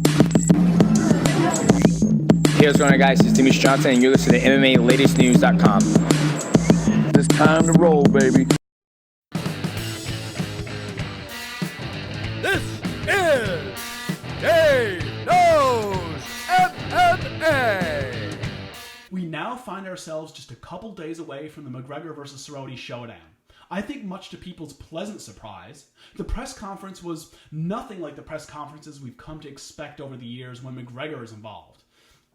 Hey, what's going on, guys? It's Demetrius Johnson, and you're listening to MMALatestNews.com. It's time to roll, baby. This is Day Knows MMA. We now find ourselves just a couple days away from the McGregor vs. Cerrone showdown. I think much to people's pleasant surprise, the press conference was nothing like the press conferences we've come to expect over the years when McGregor is involved.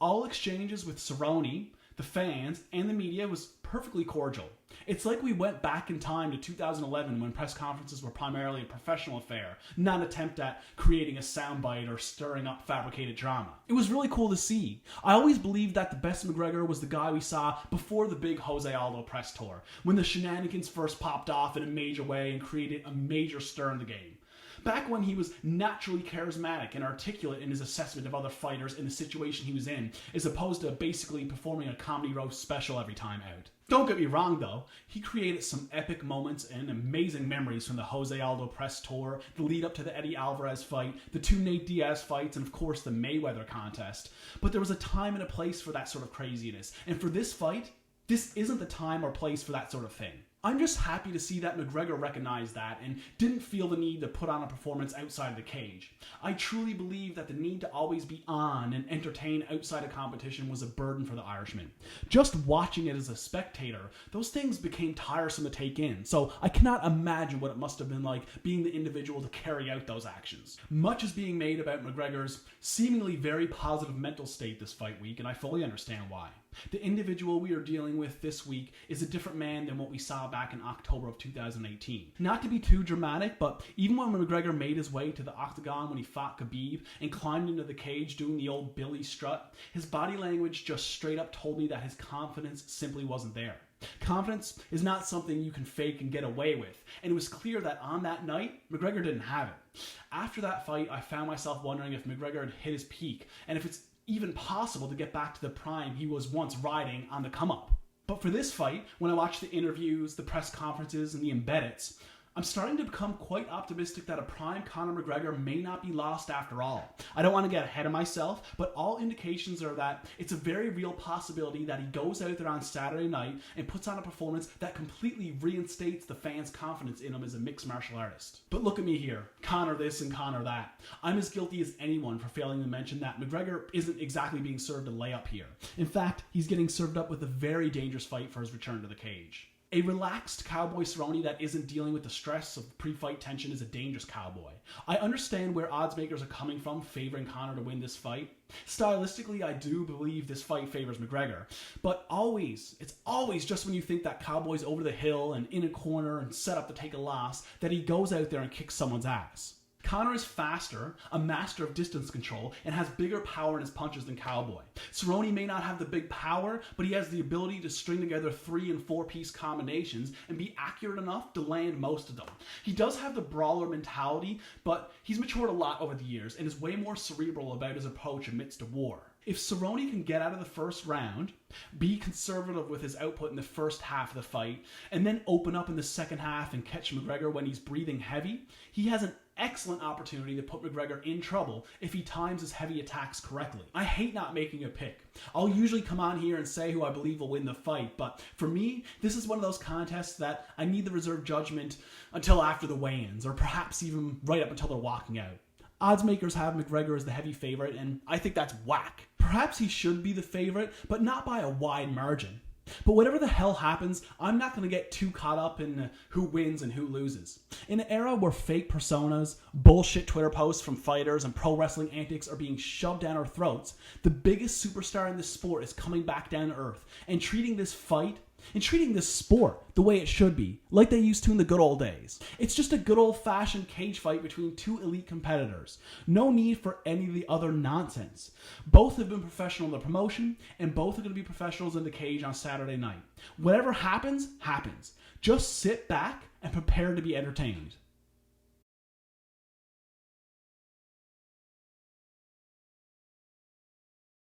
All exchanges with Cerrone, the fans, and the media was perfectly cordial. It's like we went back in time to 2011 when press conferences were primarily a professional affair, not an attempt at creating a soundbite or stirring up fabricated drama. It was really cool to see. I always believed that the best McGregor was the guy we saw before the big Jose Aldo press tour, when the shenanigans first popped off in a major way and created a major stir in the game. Back when he was naturally charismatic and articulate in his assessment of other fighters in the situation he was in, as opposed to basically performing a comedy roast special every time out. Don't get me wrong though, he created some epic moments and amazing memories from the Jose Aldo press tour, the lead up to the Eddie Alvarez fight, the two Nate Diaz fights, and of course the Mayweather contest. But there was a time and a place for that sort of craziness, and for this fight, this isn't the time or place for that sort of thing. I'm just happy to see that McGregor recognized that and didn't feel the need to put on a performance outside of the cage. I truly believe that the need to always be on and entertain outside of competition was a burden for the Irishman. Just watching it as a spectator, those things became tiresome to take in, so I cannot imagine what it must have been like being the individual to carry out those actions. Much is being made about McGregor's seemingly very positive mental state this fight week, and I fully understand why. The individual we are dealing with this week is a different man than what we saw back in October of 2018. Not to be too dramatic, but even when McGregor made his way to the octagon when he fought Khabib and climbed into the cage doing the old Billy strut, his body language just straight up told me that his confidence simply wasn't there. Confidence is not something you can fake and get away with, and it was clear that on that night, McGregor didn't have it. After that fight, I found myself wondering if McGregor had hit his peak, and if it's even possible to get back to the prime he was once riding on the come-up. But for this fight, when I watch the interviews, the press conferences, and the embeddeds, I'm starting to become quite optimistic that a prime Conor McGregor may not be lost after all. I don't want to get ahead of myself, but all indications are that it's a very real possibility that he goes out there on Saturday night and puts on a performance that completely reinstates the fans' confidence in him as a mixed martial artist. But look at me here, Conor this and Conor that. I'm as guilty as anyone for failing to mention that McGregor isn't exactly being served a layup here. In fact, he's getting served up with a very dangerous fight for his return to the cage. A relaxed cowboy Cerrone that isn't dealing with the stress of pre-fight tension is a dangerous cowboy. I understand where odds makers are coming from favoring Conor to win this fight. Stylistically, I do believe this fight favors McGregor. But it's always just when you think that cowboy's over the hill and in a corner and set up to take a loss that he goes out there and kicks someone's ass. Conor is faster, a master of distance control, and has bigger power in his punches than Cowboy. Cerrone may not have the big power, but he has the ability to string together 3- and 4-piece combinations and be accurate enough to land most of them. He does have the brawler mentality, but he's matured a lot over the years and is way more cerebral about his approach amidst a war. If Cerrone can get out of the first round, be conservative with his output in the first half of the fight, and then open up in the second half and catch McGregor when he's breathing heavy, he has an excellent opportunity to put McGregor in trouble if he times his heavy attacks correctly. I hate not making a pick. I'll usually come on here and say who I believe will win the fight, but for me, this is one of those contests that I need the reserve judgment until after the weigh-ins, or perhaps even right up until they're walking out. Odds makers have McGregor as the heavy favorite, and I think that's whack. Perhaps he should be the favorite, but not by a wide margin. But whatever the hell happens, I'm not going to get too caught up in who wins and who loses. In an era where fake personas, bullshit Twitter posts from fighters, and pro wrestling antics are being shoved down our throats, the biggest superstar in this sport is coming back down to earth and treating this fight and treating this sport the way it should be, like they used to in the good old days. It's just a good old-fashioned cage fight between two elite competitors. No need for any of the other nonsense. Both have been professional in the promotion, and both are going to be professionals in the cage on Saturday night. Whatever happens, happens. Just sit back and prepare to be entertained.